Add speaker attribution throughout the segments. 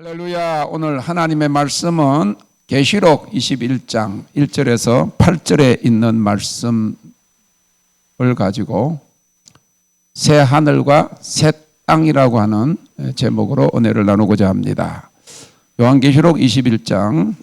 Speaker 1: 할렐루야. 오늘 하나님의 말씀은 계시록 21장 1절에서 8절에 있는 말씀을 가지고 새 하늘과 새 땅이라고 하는 제목으로 은혜를 나누고자 합니다. 요한계시록 21장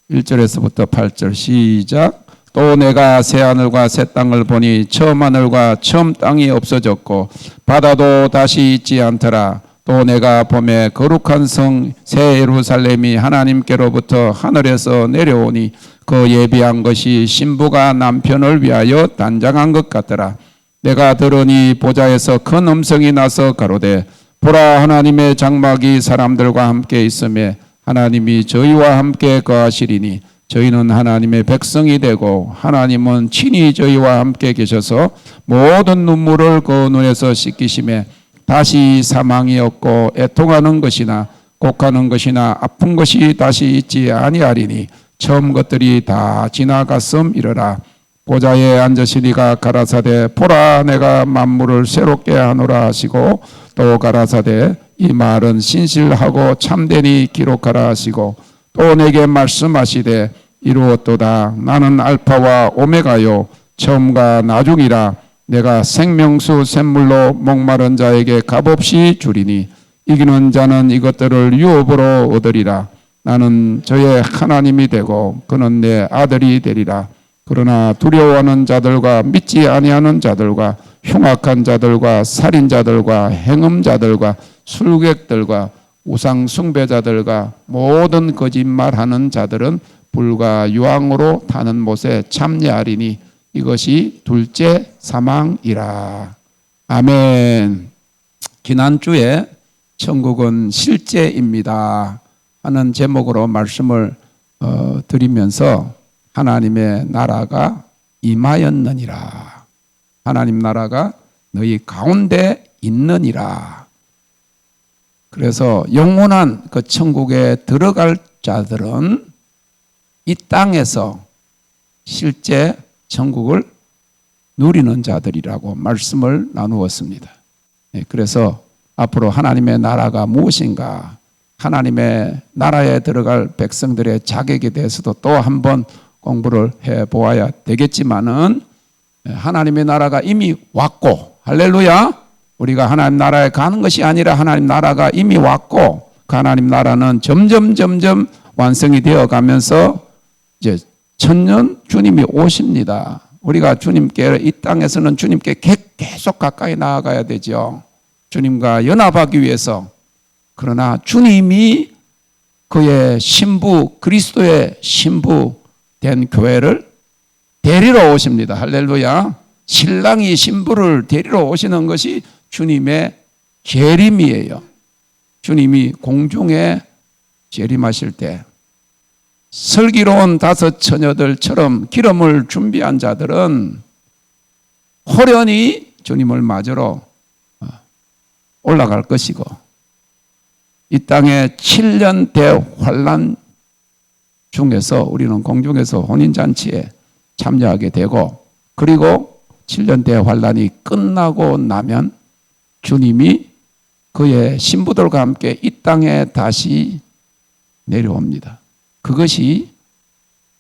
Speaker 1: 1절에서부터 8절 시작. 또 내가 새 하늘과 새 땅을 보니 처음 하늘과 처음 땅이 없어졌고 바다도 다시 있지 않더라. 또 내가 보매 거룩한 성 새 예루살렘이 하나님께로부터 하늘에서 내려오니 그 예비한 것이 신부가 남편을 위하여 단장한 것 같더라. 내가 들으니 보좌에서 큰 음성이 나서 가로되 보라, 하나님의 장막이 사람들과 함께 있으며 하나님이 저희와 함께 거하시리니 저희는 하나님의 백성이 되고 하나님은 친히 저희와 함께 계셔서 모든 눈물을 그 눈에서 씻기시며 다시 사망이 없고 애통하는 것이나 곡하는 것이나 아픈 것이 다시 있지 아니하리니 처음 것들이 다 지나갔음이러라. 보좌에 앉으시니가 가라사대 보라, 내가 만물을 새롭게 하노라 하시고 또 가라사대 이 말은 신실하고 참되니 기록하라 하시고 또 내게 말씀하시되 이루었도다. 나는 알파와 오메가요 처음과 나중이라. 내가 생명수 샘물로 목마른 자에게 값없이 주리니 이기는 자는 이것들을 유업으로 얻으리라. 나는 저의 하나님이 되고 그는 내 아들이 되리라. 그러나 두려워하는 자들과 믿지 아니하는 자들과 흉악한 자들과 살인자들과 행음자들과 술객들과 우상 숭배자들과 모든 거짓말하는 자들은 불과 유황으로 타는 못에 참여하리니 이것이 둘째 사망이라. 아멘. 지난주에 천국은 실제입니다 하는 제목으로 말씀을 드리면서 하나님의 나라가 임하였느니라. 하나님 나라가 너희 가운데 있느니라. 그래서 영원한 그 천국에 들어갈 자들은 이 땅에서 실제 천국을 누리는 자들이라고 말씀을 나누었습니다. 그래서 앞으로 하나님의 나라가 무엇인가, 하나님의 나라에 들어갈 백성들의 자격에 대해서도 또 한번 공부를 해보아야 되겠지만은 하나님의 나라가 이미 왔고, 할렐루야, 우리가 하나님 나라에 가는 것이 아니라 하나님 나라가 이미 왔고 그 하나님 나라는 점점 완성이 되어 가면서 이제 천년 주님이 오십니다. 우리가 주님께, 이 땅에서는 주님께 계속 가까이 나아가야 되죠. 주님과 연합하기 위해서. 그러나 주님이 그의 신부, 그리스도의 신부 된 교회를 데리러 오십니다. 할렐루야. 신랑이 신부를 데리러 오시는 것이 주님의 재림이에요. 주님이 공중에 재림하실 때 슬기로운 다섯 처녀들처럼 기름을 준비한 자들은 호련히 주님을 맞으러 올라갈 것이고, 이 땅의 7년 대환란 중에서 우리는 공중에서 혼인잔치에 참여하게 되고, 그리고 7년 대환란이 끝나고 나면 주님이 그의 신부들과 함께 이 땅에 다시 내려옵니다. 그것이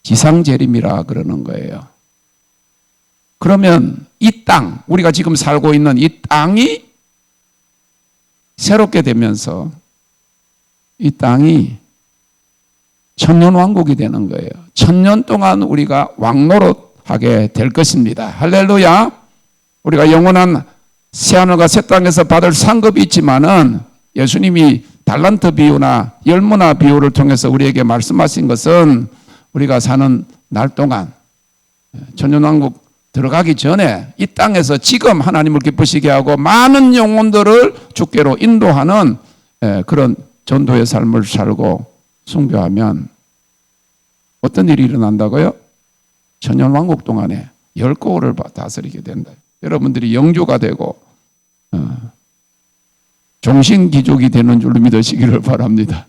Speaker 1: 지상재림이라 그러는 거예요. 그러면 이 땅, 우리가 지금 살고 있는 이 땅이 새롭게 되면서 이 땅이 천년왕국이 되는 거예요. 천년 동안 우리가 왕노릇하게 될 것입니다. 할렐루야. 우리가 영원한 새하늘과 새 땅에서 받을 상급이 있지만은 예수님이 달란트 비유나 열무나 비유를 통해서 우리에게 말씀하신 것은 우리가 사는 날 동안 천년왕국 들어가기 전에 이 땅에서 지금 하나님을 기쁘시게 하고 많은 영혼들을 주께로 인도하는 그런 전도의 삶을 살고 순교하면 어떤 일이 일어난다고요? 천년왕국 동안에 10国를 다스리게 된다. 여러분들이 영주가 되고 종신귀족이 되는 줄로 믿으시기를 바랍니다.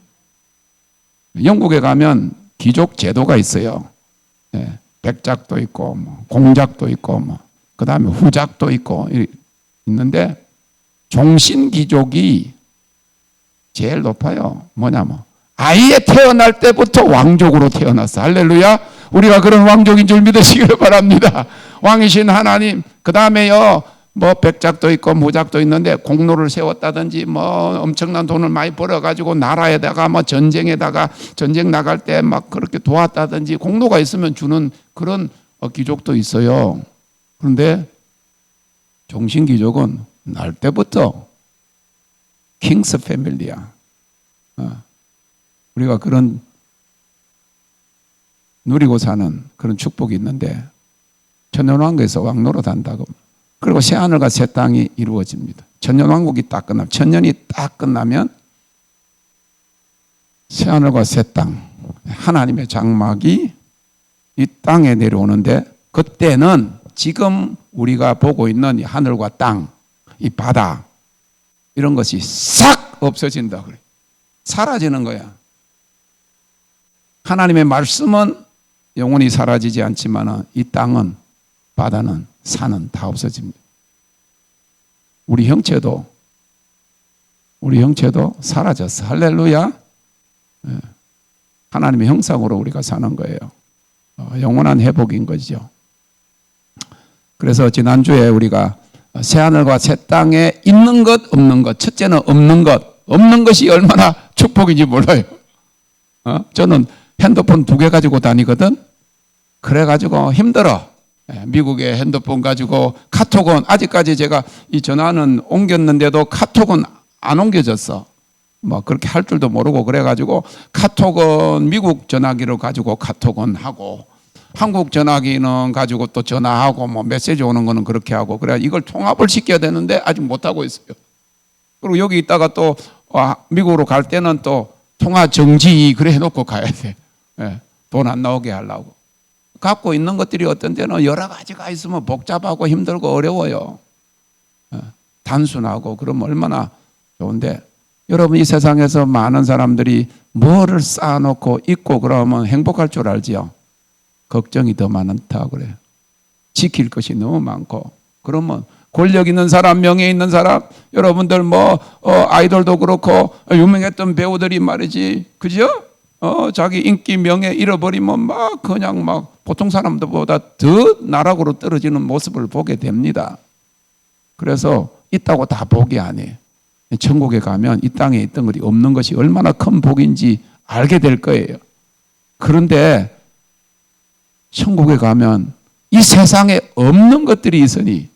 Speaker 1: 영국에 가면 귀족 제도가 있어요. 백작도 있고 공작도 있고 그 다음에 후작도 있고 있는데 종신귀족이 제일 높아요. 뭐냐면 아예 태어날 때부터 왕족으로 태어났어. 할렐루야. 우리가 그런 왕족인 줄 믿으시기를 바랍니다. 왕이신 하나님. 그 다음에요, 뭐 백작도 있고 무작도 있는데 공로를 세웠다든지 뭐 엄청난 돈을 많이 벌어가지고 나라에다가 뭐 전쟁에다가 전쟁 나갈 때 막 그렇게 도왔다든지 공로가 있으면 주는 그런 귀족도 있어요. 그런데 종신귀족은 날 때부터 킹스 패밀리야. 우리가 그런 누리고 사는 그런 축복이 있는데 천년왕국에서 왕노릇 한다고. 그리고 새하늘과 새 땅이 이루어집니다. 천년왕국이 딱 끝나면, 천년이 딱 끝나면 새하늘과 새 땅, 하나님의 장막이 이 땅에 내려오는데 그때는 지금 우리가 보고 있는 이 하늘과 땅, 이 바다 이런 것이 싹 없어진다 그래. 사라지는 거야. 하나님의 말씀은 영원히 사라지지 않지만 이 땅은, 바다는, 산은 다 없어집니다. 우리 형체도 사라졌어. 할렐루야. 하나님의 형상으로 우리가 사는 거예요. 영원한 회복인 거죠. 그래서 지난주에 우리가 새하늘과 새 땅에 있는 것 없는 것, 첫째는 없는 것이 얼마나 축복인지 몰라요. 저는 핸드폰 2개 가지고 다니거든. 그래가지고 힘들어. 미국에 핸드폰 가지고 카톡은 아직까지 제가 이 전화는 옮겼는데도 카톡은 안 옮겨졌어. 뭐 그렇게 할 줄도 모르고 그래가지고 카톡은 미국 전화기로 가지고 카톡은 하고 한국 전화기는 가지고 또 전화하고 뭐 메시지 오는 거는 그렇게 하고 그래 이걸 통합을 시켜야 되는데 아직 못하고 있어요. 그리고 여기 있다가 또 미국으로 갈 때는 또 통화 정지 그래 해놓고 가야 돼. 돈 안 나오게 하려고. 갖고 있는 것들이 어떤 때는 여러 가지가 있으면 복잡하고 힘들고 어려워요. 단순하고 그러면 얼마나 좋은데 여러분 이 세상에서 많은 사람들이 뭐를 쌓아놓고 있고 그러면 행복할 줄 알지요. 걱정이 더 많다 그래요. 지킬 것이 너무 많고 그러면 권력 있는 사람, 명예 있는 사람, 여러분들 뭐 아이돌도 그렇고 유명했던 배우들이 말이지, 그죠? 자기 인기, 명예 잃어버리면 막 그냥 막 보통 사람들보다 더 나락으로 떨어지는 모습을 보게 됩니다. 그래서 있다고 다 복이 아니에요. 천국에 가면 이 땅에 있던 것이 없는 것이 얼마나 큰 복인지 알게 될 거예요. 그런데 천국에 가면 이 세상에 없는 것들이 있으니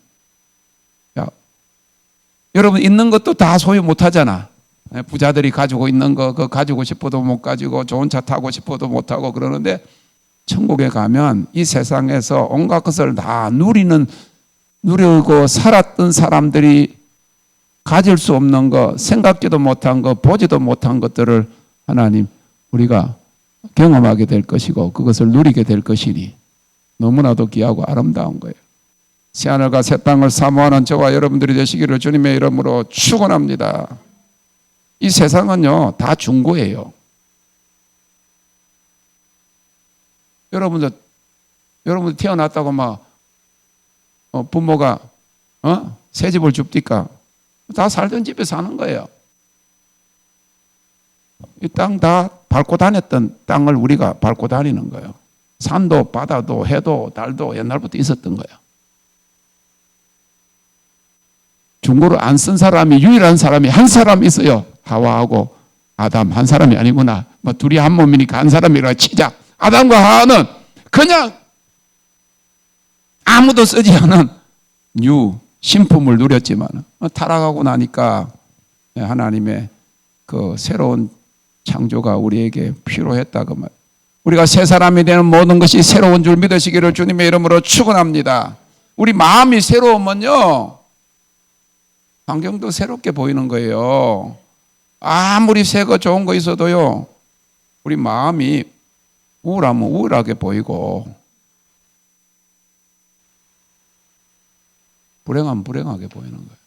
Speaker 1: 여러분 있는 것도 다 소유 못 하잖아. 부자들이 가지고 있는 거 그거 가지고 싶어도 못 가지고 좋은 차 타고 싶어도 못 타고 그러는데 천국에 가면 이 세상에서 온갖 것을 다 누리고 살았던 사람들이 가질 수 없는 거, 생각지도 못한 거, 보지도 못한 것들을 하나님 우리가 경험하게 될 것이고 그것을 누리게 될 것이니 너무나도 귀하고 아름다운 거예요. 새하늘과 새 땅을 사모하는 저와 여러분들이 되시기를 주님의 이름으로 축원합니다. 이 세상은요 다 중고예요. 여러분들 태어났다고 막 부모가 새 집을 줍니까? 다 살던 집에 사는 거예요. 이 땅 다 밟고 다녔던 땅을 우리가 밟고 다니는 거예요. 산도 바다도 해도 달도 옛날부터 있었던 거예요. 중고를 안 쓴 사람이 유일한 사람이 한 사람 있어요. 하와하고 아담 한 사람이 아니구나. 뭐 둘이 한 몸이니까 한 사람이라 치자. 아담과 하와는 그냥 아무도 쓰지 않은 신품을 누렸지만 타락하고 나니까 하나님의 그 새로운 창조가 우리에게 필요했다고 말. 우리가 새 사람이 되는 모든 것이 새로운 줄 믿으시기를 주님의 이름으로 축원합니다. 우리 마음이 새로우면요 환경도 새롭게 보이는 거예요. 아무리 새 거 좋은 거 있어도요 우리 마음이 우울하면 우울하게 보이고 불행하면 불행하게 보이는 거예요.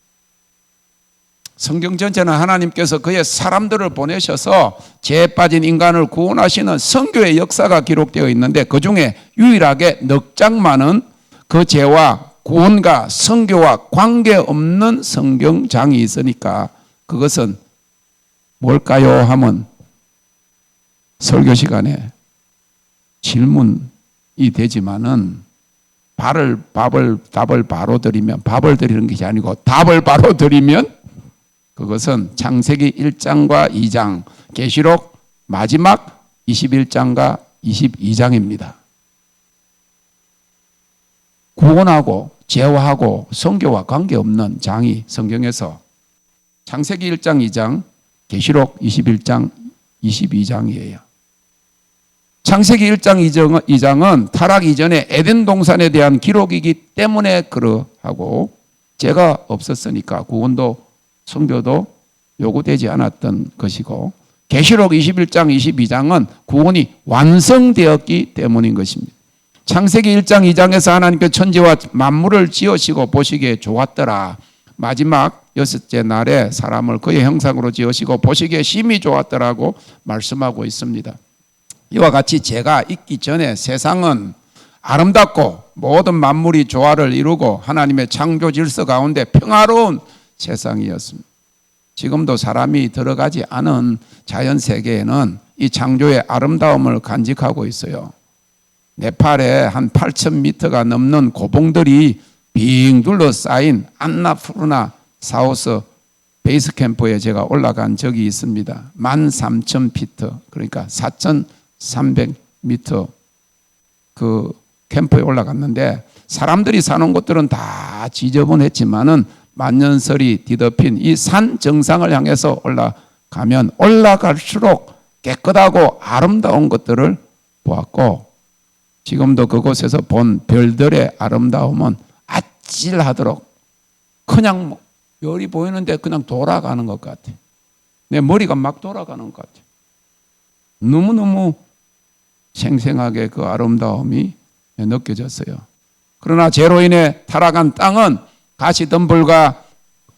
Speaker 1: 성경 전체는 하나님께서 그의 사람들을 보내셔서 죄에 빠진 인간을 구원하시는 선교의 역사가 기록되어 있는데 그중에 유일하게 넉 장만은 그 죄와 구원과 선교와 관계없는 성경장이 있으니까 그것은 뭘까요? 하면 설교 시간에 질문이 되지만은 답을 바로 드리면, 밥을 드리는 것이 아니고 답을 바로 드리면 그것은 창세기 1장과 2장, 계시록 마지막 21장과 22장입니다. 구원하고 죄와하고 성교와 관계없는 장이 성경에서 창세기 1장, 2장, 계시록 21장, 22장이에요. 창세기 1장, 2장은 타락 이전에 에덴 동산에 대한 기록이기 때문에 그러하고 죄가 없었으니까 구원도 성교도 요구되지 않았던 것이고, 계시록 21장, 22장은 구원이 완성되었기 때문인 것입니다. 창세기 1장, 2장에서 하나님께 천지와 만물을 지으시고 보시기에 좋았더라. 마지막 여섯째 날에 사람을 그의 형상으로 지으시고 보시기에 심히 좋았더라고 말씀하고 있습니다. 이와 같이 죄가 있기 전에 세상은 아름답고 모든 만물이 조화를 이루고 하나님의 창조 질서 가운데 평화로운 세상이었습니다. 지금도 사람이 들어가지 않은 자연 세계에는 이 창조의 아름다움을 간직하고 있어요. 네팔에 한 8,000m가 넘는 고봉들이 빙 둘러싸인 안나푸르나 사우스 베이스 캠프에 제가 올라간 적이 있습니다. 13,000피트, 그러니까 4,300m 그 캠프에 올라갔는데 사람들이 사는 곳들은 다 지저분했지만은 만년설이 뒤덮인 이 산 정상을 향해서 올라가면 올라갈수록 깨끗하고 아름다운 것들을 보았고, 지금도 그곳에서 본 별들의 아름다움은 아찔하도록 그냥 별이 보이는데 그냥 돌아가는 것 같아. 내 머리가 막 돌아가는 것 같아. 너무너무 생생하게 그 아름다움이 느껴졌어요. 그러나 죄로 인해 타락한 땅은 가시덤불과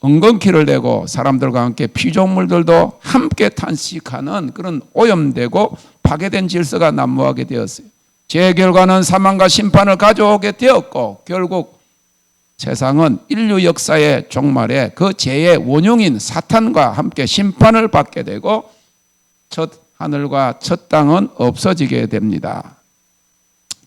Speaker 1: 엉겅퀴를 내고 사람들과 함께 피조물들도 함께 탄식하는 그런 오염되고 파괴된 질서가 난무하게 되었어요. 죄의 결과는 사망과 심판을 가져오게 되었고, 결국 세상은 인류 역사의 종말에 그 죄의 원흉인 사탄과 함께 심판을 받게 되고 첫 하늘과 첫 땅은 없어지게 됩니다.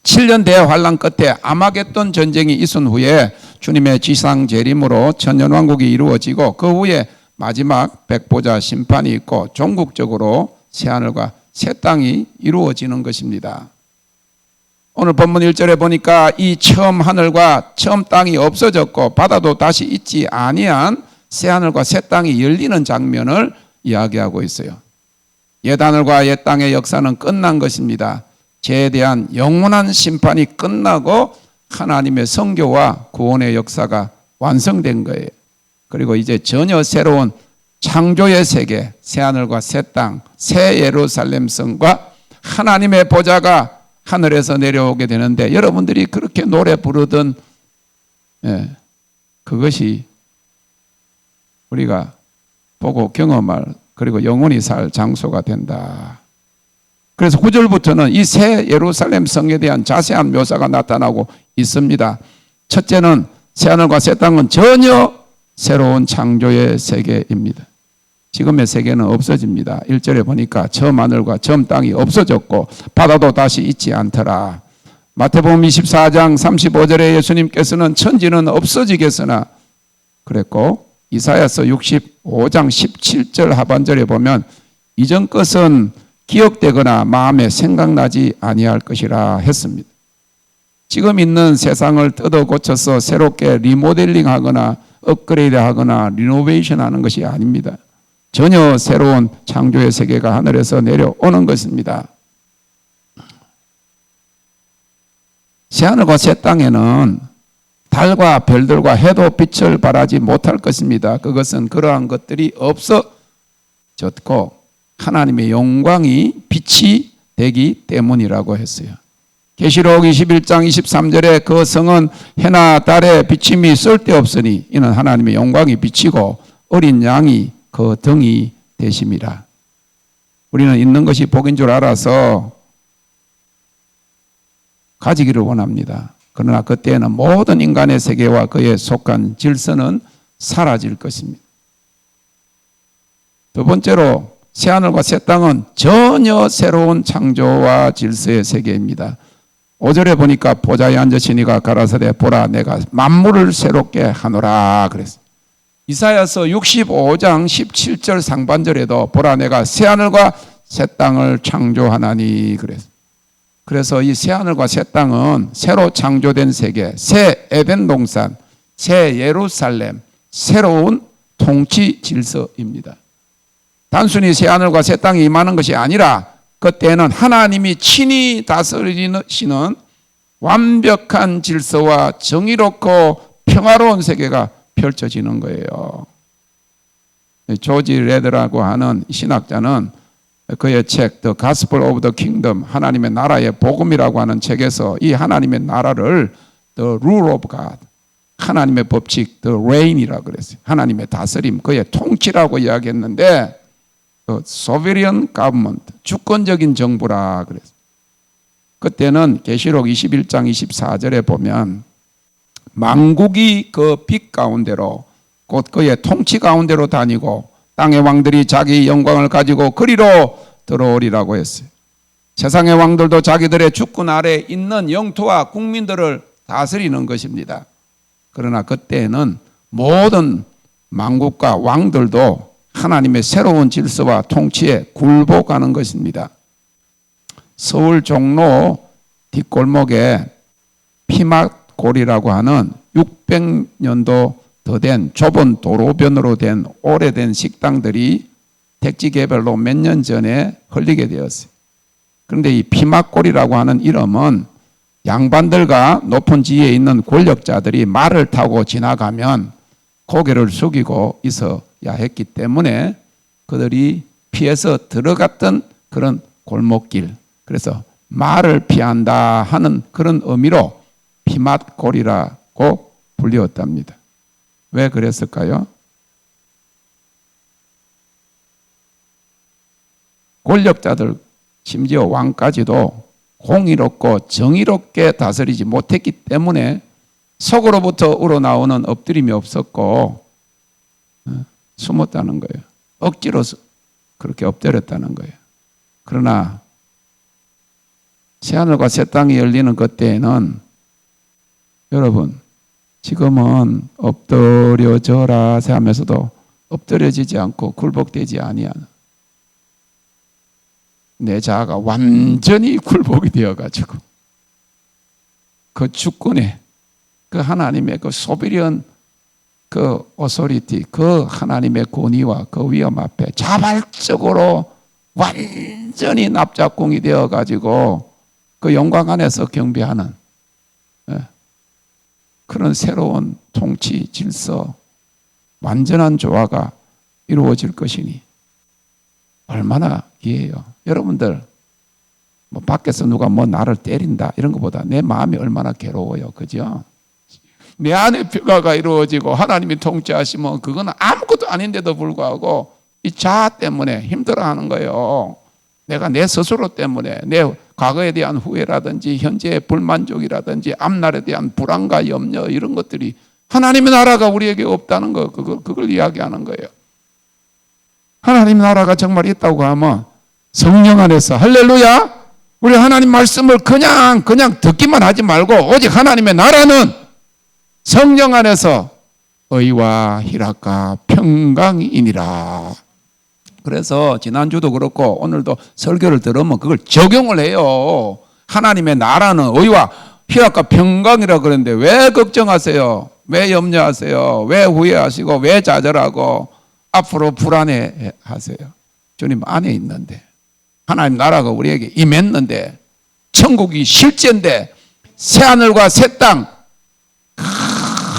Speaker 1: 7년 대환란 끝에 아마겟돈 전쟁이 있은 후에 주님의 지상 재림으로 천년왕국이 이루어지고, 그 후에 마지막 백보자 심판이 있고 종국적으로 새하늘과 새 땅이 이루어지는 것입니다. 오늘 본문 1절에 보니까 이 처음 하늘과 처음 땅이 없어졌고 바다도 다시 있지 아니한 새하늘과 새 땅이 열리는 장면을 이야기하고 있어요. 옛하늘과 옛 땅의 역사는 끝난 것입니다. 죄에 대한 영원한 심판이 끝나고 하나님의 성교와 구원의 역사가 완성된 거예요. 그리고 이제 전혀 새로운 창조의 세계, 새하늘과 새 땅, 새 예루살렘 성과 하나님의 보좌가 하늘에서 내려오게 되는데, 여러분들이 그렇게 노래 부르던 그것이 우리가 보고 경험할, 그리고 영원히 살 장소가 된다. 그래서 9절부터는 이 새 예루살렘 성에 대한 자세한 묘사가 나타나고 있습니다. 첫째는 새하늘과 새 땅은 전혀 새로운 창조의 세계입니다. 지금의 세계는 없어집니다. 1절에 보니까 처음 하늘과 처음 땅이 없어졌고 바다도 다시 있지 않더라. 마태복음 24장 35절에 예수님께서는 천지는 없어지겠으나 그랬고, 이사야서 65장 17절 하반절에 보면 이전 것은 기억되거나 마음에 생각나지 아니할 것이라 했습니다. 지금 있는 세상을 뜯어 고쳐서 새롭게 리모델링하거나 업그레이드하거나 리노베이션하는 것이 아닙니다. 전혀 새로운 창조의 세계가 하늘에서 내려오는 것입니다. 새하늘과 새 땅에는 달과 별들과 해도 빛을 발하지 못할 것입니다. 그것은 그러한 것들이 없어졌고 하나님의 영광이 빛이 되기 때문이라고 했어요. 계시록 21장 23절에 그 성은 해나 달의 비침이 쓸데없으니 이는 하나님의 영광이 비치고 어린 양이 그 등이 되심이라. 우리는 있는 것이 복인 줄 알아서 가지기를 원합니다. 그러나 그때에는 모든 인간의 세계와 그에 속한 질서는 사라질 것입니다. 두 번째로 새하늘과 새 땅은 전혀 새로운 창조와 질서의 세계입니다. 5절에 보니까 보좌에 앉으시니가 가라사대 보라 내가 만물을 새롭게 하노라 그랬어요. 이사야서 65장 17절 상반절에도 보라 내가 새하늘과 새 땅을 창조하나니 그랬어요. 그래서 이 새하늘과 새 땅은 새로 창조된 세계, 새 에덴 동산, 새 예루살렘, 새로운 통치 질서입니다. 단순히 새하늘과 새 땅이 임하는 것이 아니라 그때는 하나님이 친히 다스리시는 완벽한 질서와 정의롭고 평화로운 세계가 펼쳐지는 거예요. 조지 레드라고 하는 신학자는 그의 책 The Gospel of the Kingdom, 하나님의 나라의 복음이라고 하는 책에서 이 하나님의 나라를 The Rule of God, 하나님의 법칙 The Reign이라고 그랬어요. 하나님의 다스림, 그의 통치라고 이야기했는데 The Sovereign Government, 주권적인 정부라 그랬어요. 그때는 계시록 21장 24절에 보면 만국이 그 빛 가운데로 곧 그의 통치 가운데로 다니고 땅의 왕들이 자기 영광을 가지고 그리로 들어오리라고 했어요. 세상의 왕들도 자기들의 주권 아래 있는 영토와 국민들을 다스리는 것입니다. 그러나 그때는 모든 만국과 왕들도 하나님의 새로운 질서와 통치에 굴복하는 것입니다. 서울 종로 뒷골목에 피막골이라고 하는 600년도 더 된 좁은 도로변으로 된 오래된 식당들이 택지 개별로 몇 년 전에 흘리게 되었어요. 그런데 이 피막골이라고 하는 이름은 양반들과 높은 지위에 있는 권력자들이 말을 타고 지나가면 고개를 숙이고 있어야 했기 때문에 그들이 피해서 들어갔던 그런 골목길, 그래서 말을 피한다 하는 그런 의미로 피막골이라고 불리웠답니다. 왜 그랬을까요? 권력자들, 심지어 왕까지도 공의롭고 정의롭게 다스리지 못했기 때문에 속으로부터 우러나오는 엎드림이 없었고 숨었다는 거예요. 억지로 그렇게 엎드렸다는 거예요. 그러나 새하늘과 새 땅이 열리는 그때에는 여러분 지금은 엎드려져라 하면서도 엎드려지지 않고 굴복되지 아니하는 내 자아가 완전히 굴복이 되어가지고 그 주권에 그 하나님의 그 소비련 그 오소리티, 그 하나님의 권위와 그 위엄 앞에 자발적으로 완전히 납작공이 되어가지고 그 영광 안에서 경배하는 그런 새로운 통치 질서, 완전한 조화가 이루어질 것이니 얼마나 기해요. 여러분들 뭐 밖에서 누가 뭐 나를 때린다 이런 것보다 내 마음이 얼마나 괴로워요. 그죠? 내 안에 평화가 이루어지고 하나님이 통치하시면 그거는 아무것도 아닌데도 불구하고 이 자아 때문에 힘들어하는 거예요. 내가 내 스스로 때문에 내 과거에 대한 후회라든지 현재의 불만족이라든지 앞날에 대한 불안과 염려 이런 것들이 하나님의 나라가 우리에게 없다는 거 그걸 이야기하는 거예요. 하나님의 나라가 정말 있다고 하면 성령 안에서 할렐루야 우리 하나님 말씀을 그냥 듣기만 하지 말고 오직 하나님의 나라는 성령 안에서 의와 희락과 평강이니라. 그래서 지난주도 그렇고 오늘도 설교를 들으면 그걸 적용을 해요. 하나님의 나라는 의와 희락과 평강이라 그러는데 왜 걱정하세요? 왜 염려하세요? 왜 후회하시고 왜 좌절하고 앞으로 불안해하세요? 주님 안에 있는데 하나님 나라가 우리에게 임했는데 천국이 실제인데 새하늘과 새 땅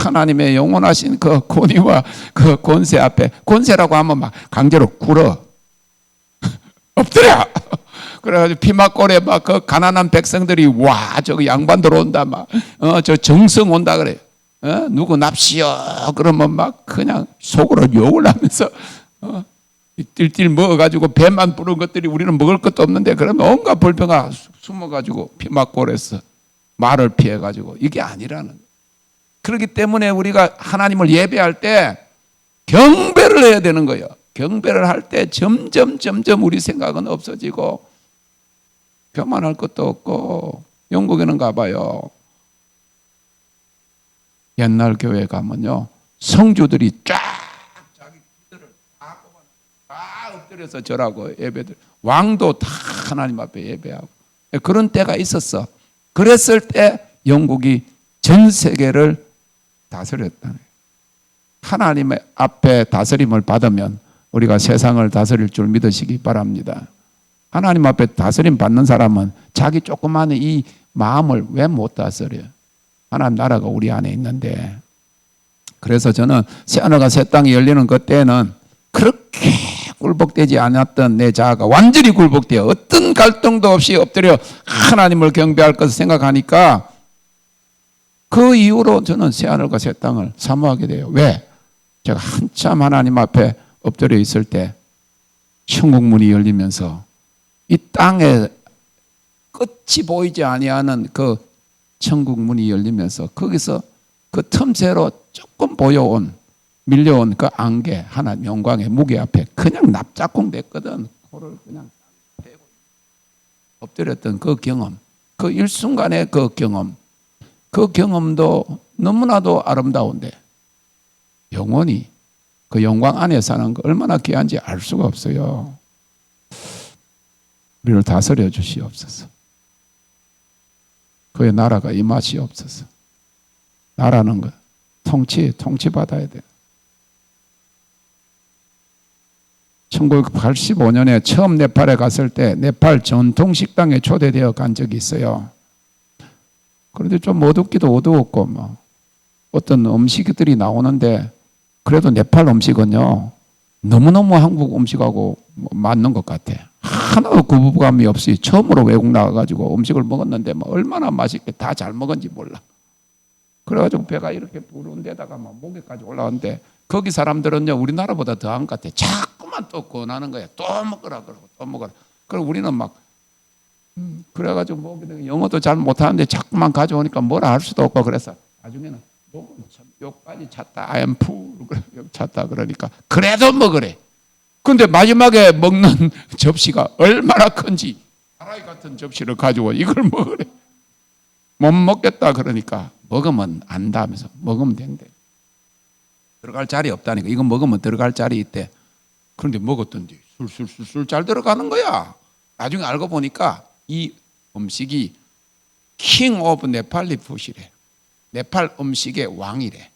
Speaker 1: 하나님의 영원하신 그 권위와 그 권세 앞에 권세라고 하면 막 강제로 굴어 엎드려 그래가지고 피막골에 막 그 가난한 백성들이 와 저거 양반 들어온다 막 저 정성 온다 그래 누구 납시오 그러면 막 그냥 속으로 욕을 하면서 띨띨 먹어가지고 배만 부른 것들이 우리는 먹을 것도 없는데 그러면 온갖 불평아 숨어가지고 피막골에서 말을 피해가지고 이게 아니라는. 그렇기 때문에 우리가 하나님을 예배할 때 경배를 해야 되는 거예요. 경배를 할 때 점점 우리 생각은 없어지고 교만할 것도 없고. 영국에는 가봐요. 옛날 교회 가면요, 성주들이 쫙 자기 기들을 다 엎드려서 절하고 예배들. 왕도 다 하나님 앞에 예배하고. 그런 때가 있었어. 그랬을 때 영국이 전 세계를 다스렸다는 거예요. 하나님의 앞에 다스림을 받으면 우리가 세상을 다스릴 줄 믿으시기 바랍니다. 하나님 앞에 다스림 받는 사람은 자기 조그마한 이 마음을 왜 못 다스려요? 하나님 나라가 우리 안에 있는데. 그래서 저는 새하늘과 새 땅이 열리는 그때는 그렇게 굴복되지 않았던 내 자아가 완전히 굴복되어 어떤 갈등도 없이 엎드려 하나님을 경배할 것을 생각하니까 그 이후로 저는 새하늘과 새 땅을 사모하게 돼요. 왜? 제가 한참 하나님 앞에 엎드려 있을 때 천국 문이 열리면서 이 땅에 끝이 보이지 아니하는 그 천국 문이 열리면서 거기서 그 틈새로 조금 보여온 밀려온 그 안개 하나님 영광의 무게 앞에 그냥 납작콩 됐거든. 코를 그냥 대고 엎드렸던 그 경험, 그 일순간의 그 경험, 그 경험도 너무나도 아름다운데 영원히 그 영광 안에 사는 거 얼마나 귀한지 알 수가 없어요. 우리를 다스려 주시옵소서. 그의 나라가 임하시옵소서. 나라는 거 통치받아야 돼요. 1985년에 처음 네팔에 갔을 때 네팔 전통 식당에 초대되어 간 적이 있어요. 그런데 좀 어둡기도 어두웠고 뭐 어떤 음식들이 나오는데 그래도 네팔 음식은요 너무너무 한국 음식하고 맞는 것 같아. 하나도 거부감이 없이 처음으로 외국 나가가지고 음식을 먹었는데 뭐 얼마나 맛있게 다 잘 먹은지 몰라. 그래가지고 배가 이렇게 부른 데다가 막 목에까지 올라왔는데 거기 사람들은요 우리나라보다 더한 것 같아. 자꾸만 또 권하는 거야. 또 먹으라 그러고 또 먹으라. 그리고 우리는 막 그래가지고 뭐 영어도 잘 못하는데 자꾸만 가져오니까 뭐라 할 수도 없고 그래서 나중에는 욕까지 찼다. I am full 찼다 그러니까 그래도 먹으래. 근데 마지막에 먹는 접시가 얼마나 큰지 사라이 같은 접시를 가지고 이걸 먹으래. 못 먹겠다 그러니까 먹으면 안다면서 먹으면 된대. 들어갈 자리 없다니까. 이거 먹으면 들어갈 자리 있대. 그런데 먹었던데 술술 잘 들어가는 거야. 나중에 알고 보니까 이 음식이 킹 오브 네팔리 푸시래. 네팔 음식의 왕이래.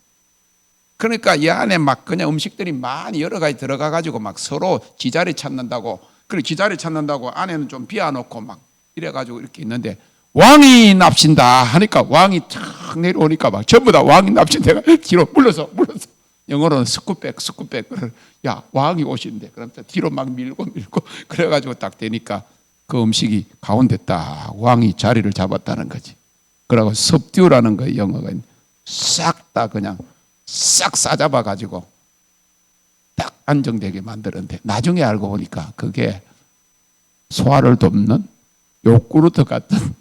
Speaker 1: 그러니까 이 안에 막 그냥 음식들이 많이 여러 가지 들어가 가지고 막 서로 지자리 찾는다고. 그래 지자리 찾는다고 안에는 좀 비워놓고 막 이래 가지고 이렇게 있는데 왕이 납신다 하니까 왕이 탁 내려오니까 막 전부 다 왕이 납신대가 뒤로 물러서 영어로는 스쿠백 야 왕이 오신대. 그럼 뒤로 막 밀고 그래가지고 딱 되니까 그 음식이 가운데 딱 왕이 자리를 잡았다는 거지. 그러고 섭듀라는 거 영어가 싹 다 그냥 싹 싸잡아 가지고 딱 안정되게 만들었는데 나중에 알고 보니까 그게 소화를 돕는 요구르트 같은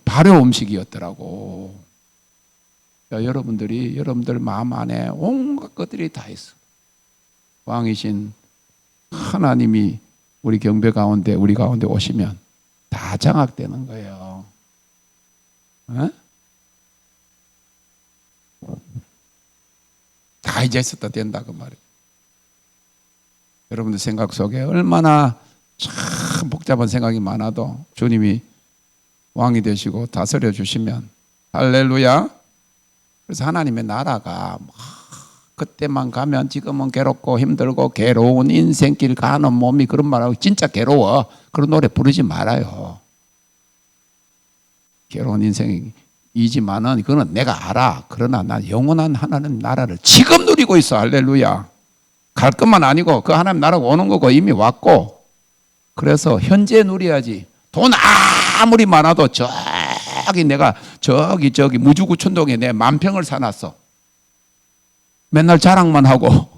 Speaker 1: 발효 음식이었더라고. 여러분들 마음 안에 온갖 것들이 다 있어. 왕이신 하나님이 우리 경배 가운데 우리 가운데 오시면 다 장악되는 거예요. 다이제스트 된다 그 말이에요. 여러분들 생각 속에 얼마나 참 복잡한 생각이 많아도 주님이 왕이 되시고 다스려 주시면 할렐루야. 그래서 하나님의 나라가 그때만 가면 지금은 괴롭고 힘들고 괴로운 인생길 가는 몸이 그런 말하고 진짜 괴로워. 그런 노래 부르지 말아요. 괴로운 인생이지만은 그거는 내가 알아. 그러나 난 영원한 하나님 나라를 지금 누리고 있어. 할렐루야. 갈 것만 아니고 그 하나님 나라가 오는 거고 이미 왔고. 그래서 현재 누려야지. 돈 아무리 많아도 내가 저기 무주구촌동에 내 만평을 사놨어. 맨날 자랑만 하고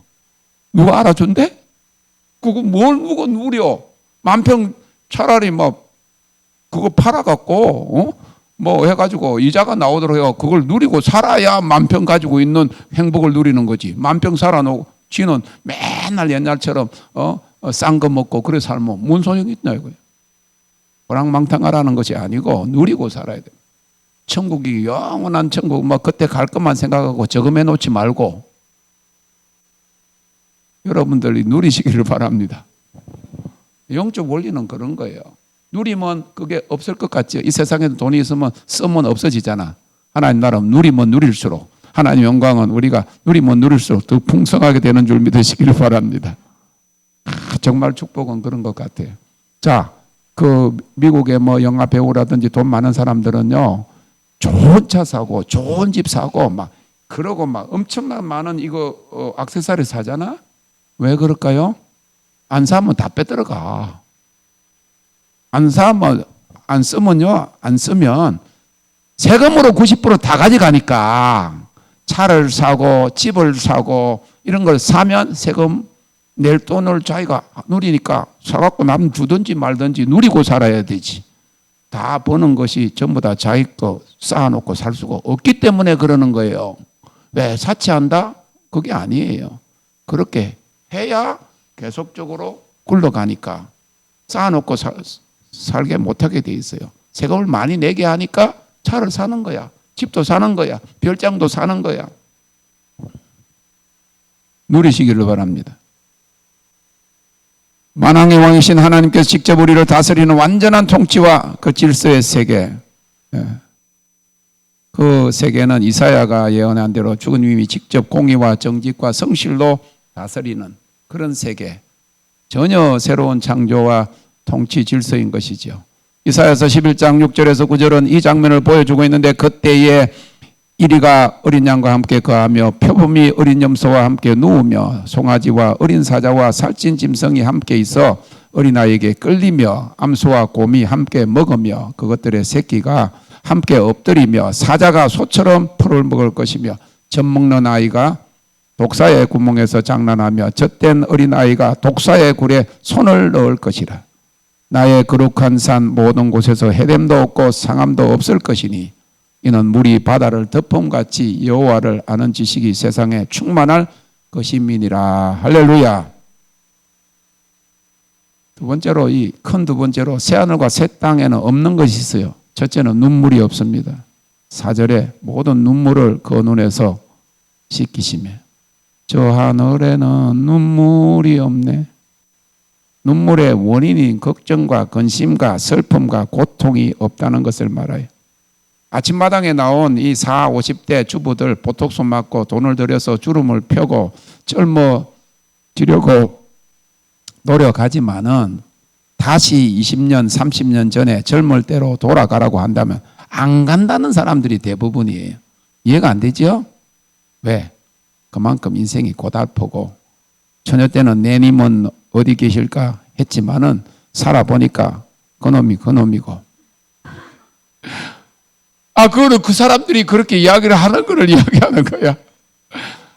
Speaker 1: 누가 알아준대? 그거 뭘 누가 누려? 만평 차라리 뭐 그거 팔아갖고 뭐 해가지고 이자가 나오도록 해요. 그걸 누리고 살아야 만평 가지고 있는 행복을 누리는 거지. 만평 살아놓고 지는 맨날 옛날처럼 싼 거 먹고 그래 살면 뭔 소용이 있나 이거예요. 호랑망탕하라는 것이 아니고 누리고 살아야 돼요. 천국이 영원한 천국, 뭐 그때 갈 것만 생각하고 저금해 놓지 말고 여러분들이 누리시기를 바랍니다. 영적 원리는 그런 거예요. 누리면 그게 없을 것 같죠. 이 세상에도 돈이 있으면 쓰면 없어지잖아. 하나님 나라 누리면 누릴수록, 하나님 영광은 우리가 누리면 누릴수록 더 풍성하게 되는 줄 믿으시기를 바랍니다. 정말 축복은 그런 것 같아요. 자, 그 미국의 뭐 영화 배우라든지 돈 많은 사람들은요, 좋은 차 사고 좋은 집 사고 막 그러고 막 엄청난 많은 이거 액세서리 사잖아. 왜 그럴까요? 안 사면 다 빼들어가. 안 사면 안 쓰면요, 안 쓰면 세금으로 90% 다 가져가니까 차를 사고 집을 사고 이런 걸 사면 세금 낼 돈을 자기가 누리니까 사갖고 남 주든지 말든지 누리고 살아야 되지. 다 버는 것이 전부 다 자기 거 쌓아놓고 살 수가 없기 때문에 그러는 거예요. 왜 사치한다? 그게 아니에요. 그렇게 해야 계속적으로 굴러가니까 쌓아놓고 살게 못하게 돼 있어요. 세금을 많이 내게 하니까 차를 사는 거야. 집도 사는 거야. 별장도 사는 거야. 누리시기를 바랍니다. 만왕의 왕이신 하나님께서 직접 우리를 다스리는 완전한 통치와 그 질서의 세계, 그 세계는 이사야가 예언한 대로 주님이 직접 공의와 정직과 성실로 다스리는 그런 세계, 전혀 새로운 창조와 통치 질서인 것이죠. 이사야서 11장 6절에서 9절은 이 장면을 보여주고 있는데, 그때에 이리가 어린 양과 함께 거하며 표범이 어린 염소와 함께 누우며 송아지와 어린 사자와 살찐 짐승이 함께 있어 어린아이에게 끌리며 암소와 곰이 함께 먹으며 그것들의 새끼가 함께 엎드리며 사자가 소처럼 풀을 먹을 것이며 젖 먹는 아이가 독사의 구멍에서 장난하며 젖된 어린아이가 독사의 굴에 손을 넣을 것이라. 나의 거룩한 산 모든 곳에서 해됨도 없고 상함도 없을 것이니 이는 물이 바다를 덮음같이 여호와를 아는 지식이 세상에 충만할 것임이니라. 할렐루야. 두 번째로, 이 큰 두 번째로 새하늘과 새 땅에는 없는 것이 있어요. 첫째는 눈물이 없습니다. 4절에 모든 눈물을 그 눈에서 씻기시며 저 하늘에는 눈물이 없네. 눈물의 원인인 걱정과 근심과 슬픔과 고통이 없다는 것을 말해요. 아침마당에 나온 이 40, 50대 주부들 보톡스 맞고 돈을 들여서 주름을 펴고 젊어지려고 노력하지만은 다시 20년, 30년 전에 젊을 때로 돌아가라고 한다면 안 간다는 사람들이 대부분이에요. 이해가 안 되죠? 왜? 그만큼 인생이 고달프고 처녀 때는 내 님은 어디 계실까 했지만은 살아보니까 그놈이 그놈이고, 그거는 그 사람들이 그렇게 이야기를 하는 거를 이야기하는 거야.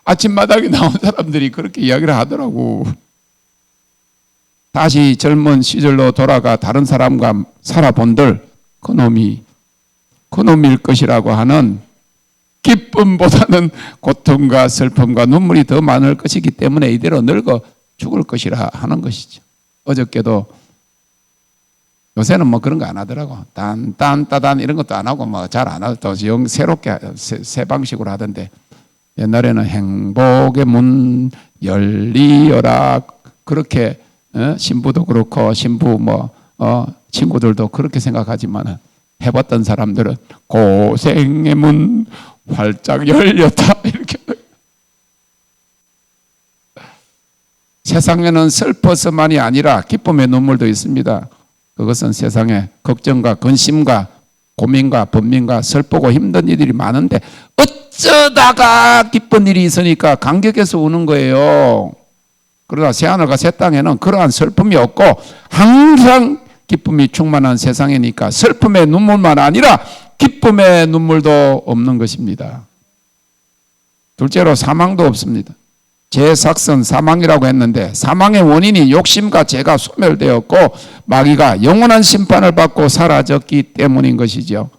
Speaker 1: 아침마당에 나온 사람들이 그렇게 이야기를 하더라고. 다시 젊은 시절로 돌아가 다른 사람과 살아본들 그놈일 것이라고 하는 기쁨보다는 고통과 슬픔과 눈물이 더 많을 것이기 때문에 이대로 늙어 죽을 것이라 하는 것이죠. 어저께도 요새는 뭐 그런 거 안 하더라고. 딴따단 이런 것도 안 하고 뭐 잘 안 하고 또 새롭게 새 방식으로 하던데, 옛날에는 행복의 문 열리어라 그렇게 신부도 그렇고 신부 친구들도 그렇게 생각하지만 해봤던 사람들은 고생의 문 활짝 열렸다 이렇게. 세상에는 슬퍼서만이 아니라 기쁨의 눈물도 있습니다. 그것은 세상에 걱정과 근심과 고민과 번민과 슬프고 힘든 일들이 많은데 어쩌다가 기쁜 일이 있으니까 감격해서 우는 거예요. 그러나 새하늘과 새 땅에는 그러한 슬픔이 없고 항상 기쁨이 충만한 세상이니까 슬픔의 눈물만 아니라 기쁨의 눈물도 없는 것입니다. 둘째로 사망도 없습니다. 죄삭선 사망이라고 했는데 사망의 원인이 욕심과 죄가 소멸되었고 마귀가 영원한 심판을 받고 사라졌기 때문인 것이죠.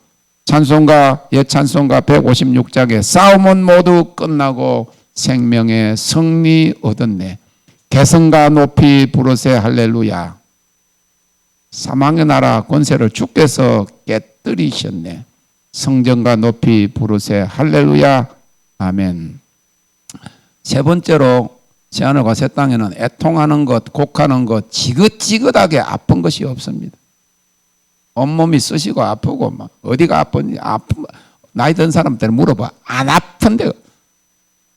Speaker 1: 찬송가 옛 찬송가 156장에 싸움은 모두 끝나고 생명의 승리 얻었네. 개성과 높이 부르세 할렐루야. 사망의 나라 권세를 주께서 깨뜨리셨네. 성전과 높이 부르세 할렐루야. 아멘. 세 번째로 새하늘과 새 땅에는 애통하는 것, 곡하는 것, 지긋지긋하게 아픈 것이 없습니다. 온몸이 쑤시고 아프고 막 어디가 아픈지 나이 든 사람들 물어봐. 안 아픈데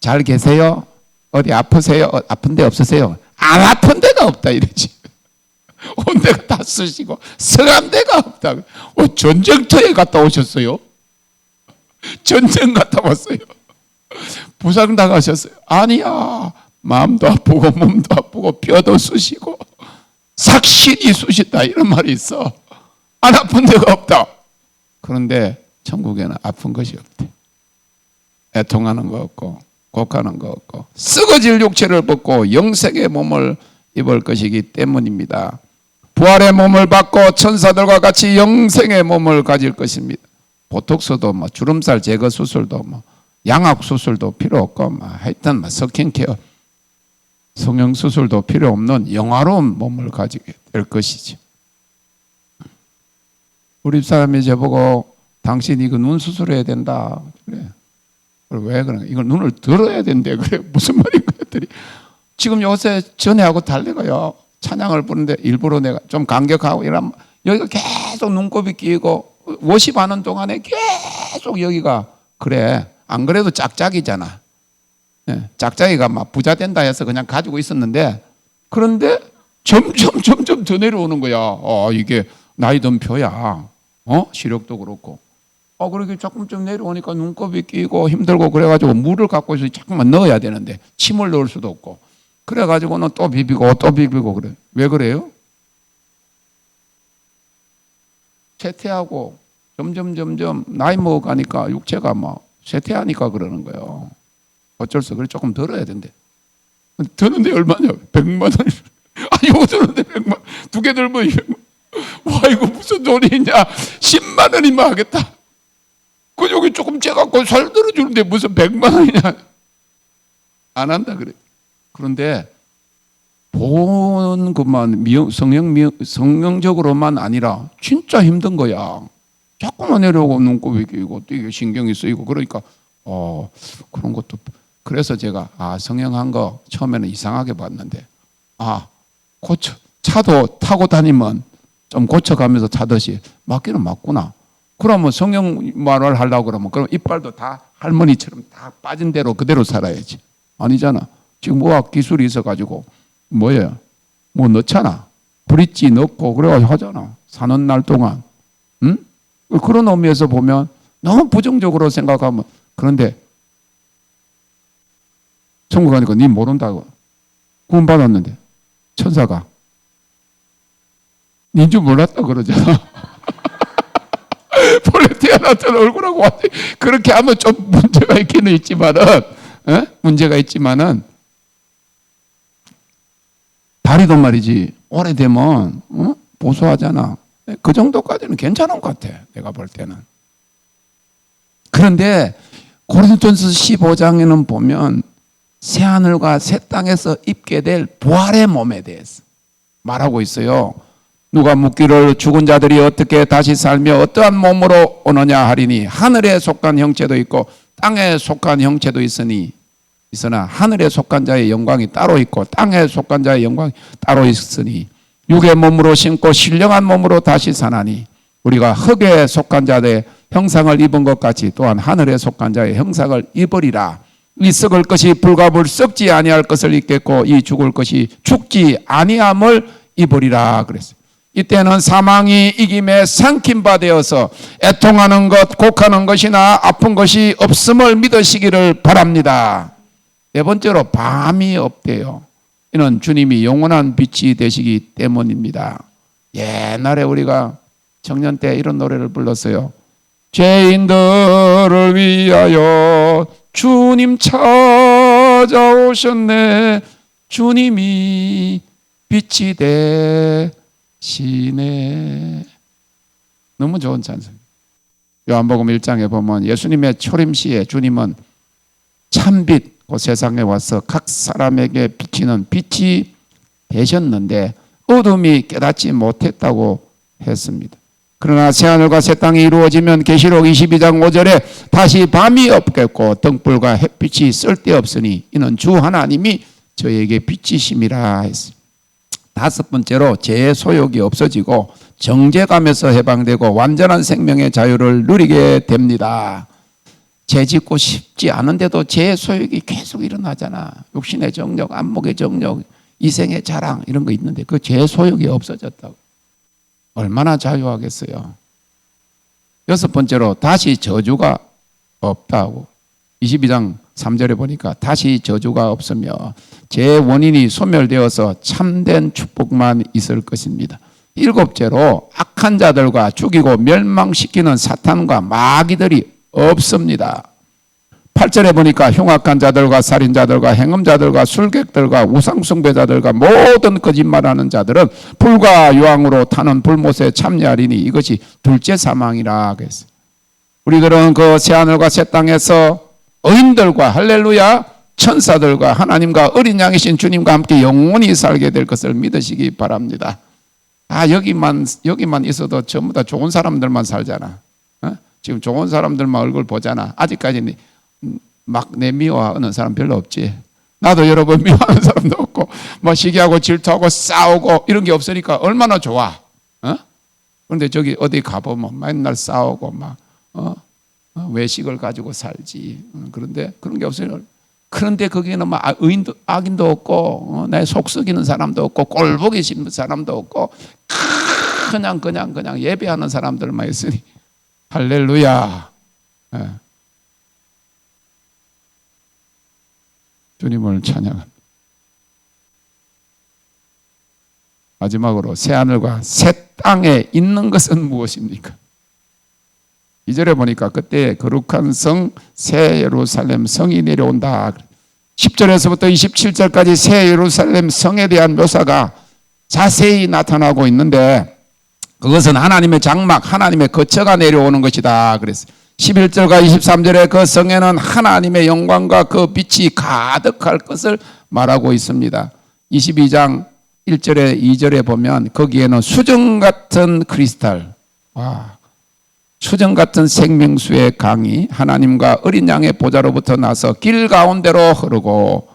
Speaker 1: 잘 계세요? 어디 아프세요? 아픈 데 없으세요? 안 아픈 데가 없다 이러지. 온 데가 다 쑤시고 성한 데가 없다. 전쟁터에 갔다 오셨어요? 전쟁 갔다 왔어요? 부상 당하셨어요? 아니야. 마음도 아프고 몸도 아프고 뼈도 쑤시고 삭신이 쑤신다 이런 말이 있어. 안 아픈 데가 없다. 그런데 천국에는 아픈 것이 없대. 애통하는 거 없고 곡하는 거 없고 썩어질 육체를 벗고 영생의 몸을 입을 것이기 때문입니다. 부활의 몸을 받고 천사들과 같이 영생의 몸을 가질 것입니다. 보톡스도 뭐 주름살 제거 수술도 뭐 양악 수술도 필요 없고 뭐 하여튼 뭐 스킨케어 성형 수술도 필요 없는 영화로운 몸을 가지게 될 것이지. 우리 집사람이 저보고 당신 이거 눈 수술해야 된다. 그래. 왜 그러냐? 이걸 눈을 들어야 된대. 그래. 무슨 말인가 했더니 지금 요새 전에하고 달리고요. 찬양을 부르는데 일부러 내가 좀 간격하고 이러면 여기가 계속 눈곱이 끼고 워십하는 동안에 계속 여기가 그래. 안 그래도 짝짝이잖아. 예, 짝짝이가 막 부자 된다 해서 그냥 가지고 있었는데 그런데 점점 더 내려오는 거야. 이게 나이 든 표야. 시력도 그렇고. 그렇게 조금 내려오니까 눈곱이 끼고 힘들고 그래가지고 물을 갖고 있어서 자꾸만 넣어야 되는데 침을 넣을 수도 없고 그래가지고는 또 비비고 그래. 왜 그래요? 쇠퇴하고 점점 나이 먹어가니까 육체가 막 쇠퇴하니까 그러는 거예요. 어쩔 수 없어. 그래 조금 덜어야 된대. 드는데 얼마냐? 100만 원. 이거 드는데 100만. 두 개 들면 200만. 와 이거 무슨 돈이 있냐? 10만 원이면 하겠다. 그 여기 조금 째갖고 살 들어주는데 무슨 100만 원이냐? 안 한다 그래. 그런데 본 것만 성형적으로만 아니라 진짜 힘든 거야. 자꾸만 내려오고 눈곱이 끼고 또 이게 신경이 쓰이고 그러니까 그런 것도 그래서 제가 성형한 거 처음에는 이상하게 봤는데 차도 타고 다니면 좀 고쳐가면서 타듯이 맞기는 맞구나. 그러면 성형 말을 하려고 그럼 이빨도 다 할머니처럼 다 빠진 대로 그대로 살아야지. 아니잖아. 지금 의학 기술이 있어가지고 뭐예요? 뭐 넣잖아. 브릿지 넣고 그래가지고 하잖아. 사는 날 동안. 응? 그런 의미에서 보면 너무 부정적으로 생각하면 그런데 천국 가니까 니 모른다고 구원 받았는데 천사가 닌 줄 몰랐다 그러잖아. 본래 태어났던 얼굴하고 완전히 그렇게 하면 좀 문제가 있기는 있지만은 문제가 있지만은 다리도 말이지 오래되면 보수하잖아. 그 정도까지는 괜찮은 것 같아. 내가 볼 때는. 그런데 고린도전서 15장에는 보면 새하늘과 새 땅에서 입게 될 부활의 몸에 대해서 말하고 있어요. 누가 묻기를 죽은 자들이 어떻게 다시 살며 어떠한 몸으로 오느냐 하리니 하늘에 속한 형체도 있고 땅에 속한 형체도 있으나 하늘에 속한 자의 영광이 따로 있고 땅에 속한 자의 영광이 따로 있으니 육의 몸으로 심고 신령한 몸으로 다시 사나니 우리가 흙에 속한 자의 형상을 입은 것 같이 또한 하늘에 속한 자의 형상을 입으리라. 이 썩을 것이 불갑을 썩지 아니할 것을 입겠고 이 죽을 것이 죽지 아니함을 입으리라 그랬어요. 이때는 사망이 이김에 삼킨 바 되어서 애통하는 것, 곡하는 것이나 아픈 것이 없음을 믿으시기를 바랍니다. 네 번째로 밤이 없대요. 이는 주님이 영원한 빛이 되시기 때문입니다. 옛날에 우리가 청년 때 이런 노래를 불렀어요. 죄인들을 위하여 주님 찾아오셨네. 주님이 빛이 되시네. 너무 좋은 찬송. 요한복음 1장에 보면 예수님의 초림시에 주님은 참빛 그 세상에 와서 각 사람에게 비치는 빛이 되셨는데 어둠이 깨닫지 못했다고 했습니다. 그러나 새하늘과 새 땅이 이루어지면 계시록 22장 5절에 다시 밤이 없겠고 등불과 햇빛이 쓸데없으니 이는 주 하나님이 저에게 빛이심이라 했습니다. 다섯 번째로 죄의 소욕이 없어지고 정죄감에서 해방되고 완전한 생명의 자유를 누리게 됩니다. 죄 짓고 싶지 않은데도 죄의 소욕이 계속 일어나잖아. 육신의 정욕, 안목의 정욕, 이생의 자랑 이런 거 있는데 그 죄의 소욕이 없어졌다고. 얼마나 자유하겠어요. 여섯 번째로 다시 저주가 없다고. 22장 3절에 보니까 다시 저주가 없으며 죄의 원인이 소멸되어서 참된 축복만 있을 것입니다. 일곱째로 악한 자들과 죽이고 멸망시키는 사탄과 마귀들이 없습니다. 8절에 보니까 흉악한 자들과 살인자들과 행음자들과 술객들과 우상숭배자들과 모든 거짓말하는 자들은 불과 유황으로 타는 불못에 참여하리니 이것이 둘째 사망이라 그랬어요. 우리들은 그 새하늘과 새 땅에서 의인들과 할렐루야 천사들과 하나님과 어린 양이신 주님과 함께 영원히 살게 될 것을 믿으시기 바랍니다. 여기만 있어도 전부 다 좋은 사람들만 살잖아. 지금 좋은 사람들만 얼굴 보잖아. 아직까지는 막 내 미워하는 사람 별로 없지. 나도 여러분 미워하는 사람도 없고 뭐 시기하고 질투하고 싸우고 이런 게 없으니까 얼마나 좋아. 그런데 저기 어디 가보면 맨날 싸우고 막 외식을 가지고 살지. 그런데 그런 게 없어요. 그런데 거기는 뭐 의인도 악인도 없고 내 속 썩이는 사람도 없고 꼴보기 싫은 사람도 없고 그냥 예배하는 사람들만 있으니 할렐루야. 주님을 찬양합니다. 마지막으로 새하늘과 새 땅에 있는 것은 무엇입니까? 2절에 보니까 그때 거룩한 성 새 예루살렘 성이 내려온다. 10절에서부터 27절까지 새 예루살렘 성에 대한 묘사가 자세히 나타나고 있는데 그것은 하나님의 장막, 하나님의 거처가 내려오는 것이다 그랬어요. 11절과 23절에 그 성에는 하나님의 영광과 그 빛이 가득할 것을 말하고 있습니다. 22장 1절에 2절에 보면 거기에는 수정 같은 크리스탈, 수정 같은 생명수의 강이 하나님과 어린 양의 보좌로부터 나서 길 가운데로 흐르고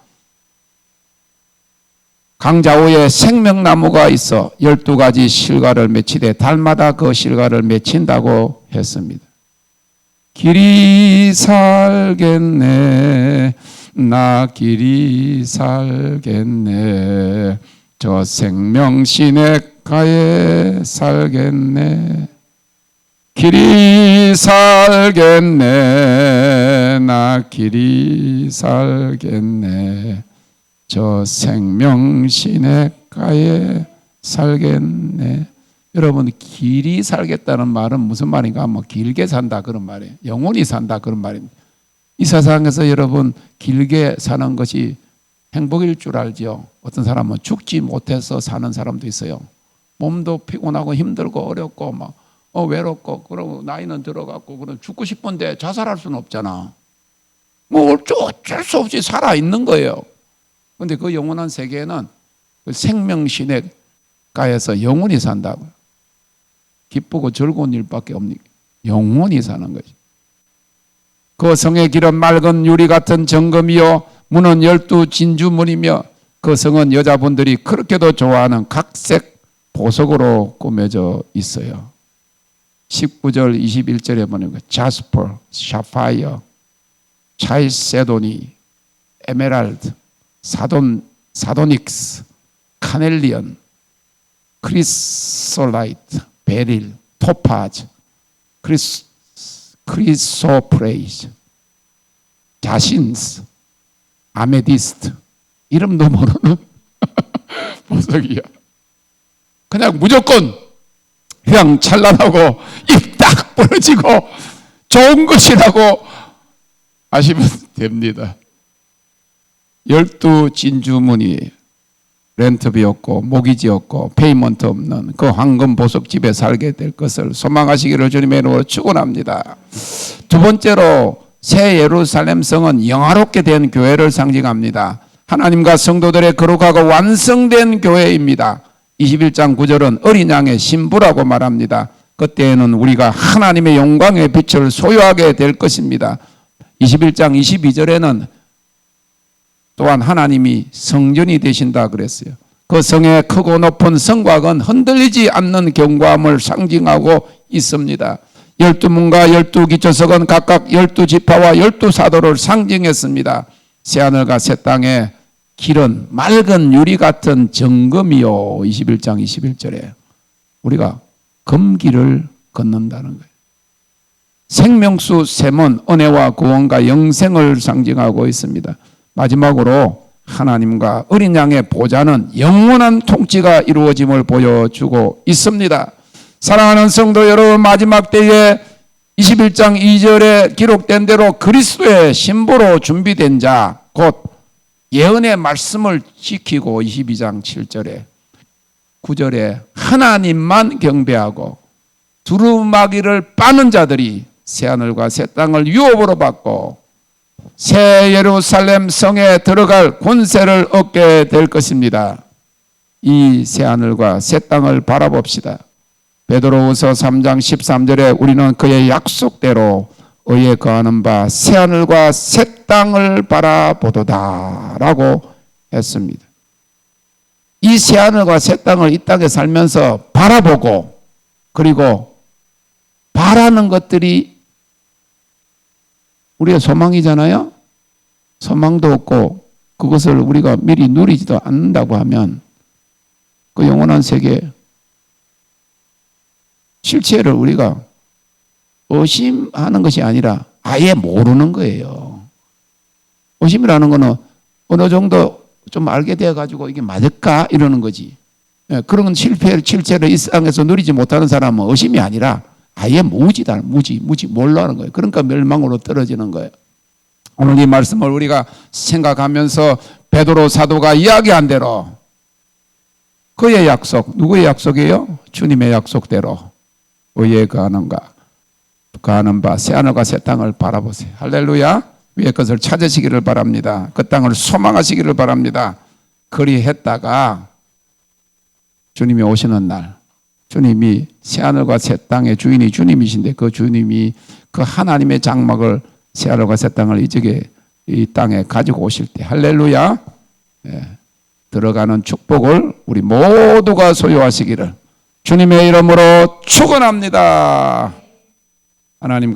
Speaker 1: 강 좌우에 생명나무가 있어 12가지 실과를 맺히되 달마다 그 실과를 맺힌다고 했습니다. 길이 살겠네, 나 길이 살겠네, 저 생명 시냇가에 살겠네. 길이 살겠네, 나 길이 살겠네, 저 생명 시냇가에 살겠네. 여러분, 길이 살겠다는 말은 무슨 말인가? 뭐 길게 산다 그런 말이에요. 영원히 산다 그런 말입니다. 이 세상에서 여러분 길게 사는 것이 행복일 줄 알죠. 어떤 사람은 죽지 못해서 사는 사람도 있어요. 몸도 피곤하고 힘들고 어렵고 막 외롭고 그러고 나이는 들어갔고 그럼 죽고 싶은데 자살할 수는 없잖아. 뭐 어쩔 수 없이 살아 있는 거예요. 그런데 그 영원한 세계에는 그 생명 시냇가에서 영원히 산다고. 기쁘고 즐거운 일밖에 없니? 영원히 사는 거지. 그 성의 길은 맑은 유리 같은 정금이요 문은 12 진주문이며 그 성은 여자분들이 그렇게도 좋아하는 각색 보석으로 꾸며져 있어요. 19절 21절에 보니까 자스퍼, 샤파이어, 차이세도니, 에메랄드, 사도닉스, 카넬리언, 크리솔라이트, 베릴, 토파즈, 크리소프레이즈, 자신스, 아메디스트, 이름도 모르는 보석이야. 그냥 무조건 휘황찬란하고 입 딱 부러지고 좋은 것이라고 아시면 됩니다. 12 진주문이 렌트비 없고 모기지 없고 페이먼트 없는 그 황금 보석집에 살게 될 것을 소망하시기를 주님의 이름으로 축원합니다. 두 번째로 새 예루살렘 성은 영화롭게 된 교회를 상징합니다. 하나님과 성도들의 거룩하고 완성된 교회입니다. 21장 9절은 어린 양의 신부라고 말합니다. 그때에는 우리가 하나님의 영광의 빛을 소유하게 될 것입니다. 21장 22절에는 또한 하나님이 성전이 되신다 그랬어요. 그 성의 크고 높은 성곽은 흔들리지 않는 견고함을 상징하고 있습니다. 12문과 12기초석은 각각 12지파와 12사도를 상징했습니다. 새하늘과 새 땅의 길은 맑은 유리 같은 정금이요. 21장 21절에 우리가 금길을 걷는다는 거예요. 생명수 셈은 은혜와 구원과 영생을 상징하고 있습니다. 마지막으로 하나님과 어린 양의 보좌는 영원한 통치가 이루어짐을 보여주고 있습니다. 사랑하는 성도 여러분, 마지막 때에 21장 2절에 기록된 대로 그리스도의 신부로 준비된 자, 곧 예언의 말씀을 지키고 22장 7절에 9절에 하나님만 경배하고 두루마기를 빠는 자들이 새하늘과 새 땅을 유업으로 받고 새 예루살렘 성에 들어갈 권세를 얻게 될 것입니다. 이 새하늘과 새 땅을 바라봅시다. 베드로후서 3장 13절에 우리는 그의 약속대로 의에 거하는 바 새하늘과 새 땅을 바라보도다 라고 했습니다. 이 새하늘과 새 땅을 이 땅에 살면서 바라보고 그리고 바라는 것들이 우리의 소망이잖아요. 소망도 없고 그것을 우리가 미리 누리지도 않는다고 하면 그 영원한 세계 실체를 우리가 의심하는 것이 아니라 아예 모르는 거예요. 의심이라는 거는 어느 정도 좀 알게 되어가지고 이게 맞을까 이러는 거지. 그런 실체를 이 땅에서 누리지 못하는 사람은 의심이 아니라 아예 무지다. 무지 몰라는 거예요. 그러니까 멸망으로 떨어지는 거예요. 오늘 이 말씀을 우리가 생각하면서 베드로 사도가 이야기한 대로 그의 약속, 누구의 약속이에요? 주님의 약속대로 의에 거하는 바 새하늘과 새 땅을 바라보세요. 할렐루야. 위의 것을 찾으시기를 바랍니다. 그 땅을 소망하시기를 바랍니다. 그리했다가 주님이 오시는 날, 주님이 새하늘과 새 땅의 주인이 주님이신데 그 주님이 그 하나님의 장막을 새하늘과 새 땅을 이 땅에 가지고 오실 때 할렐루야. 들어가는 축복을 우리 모두가 소유하시기를 주님의 이름으로 축원합니다. 하나님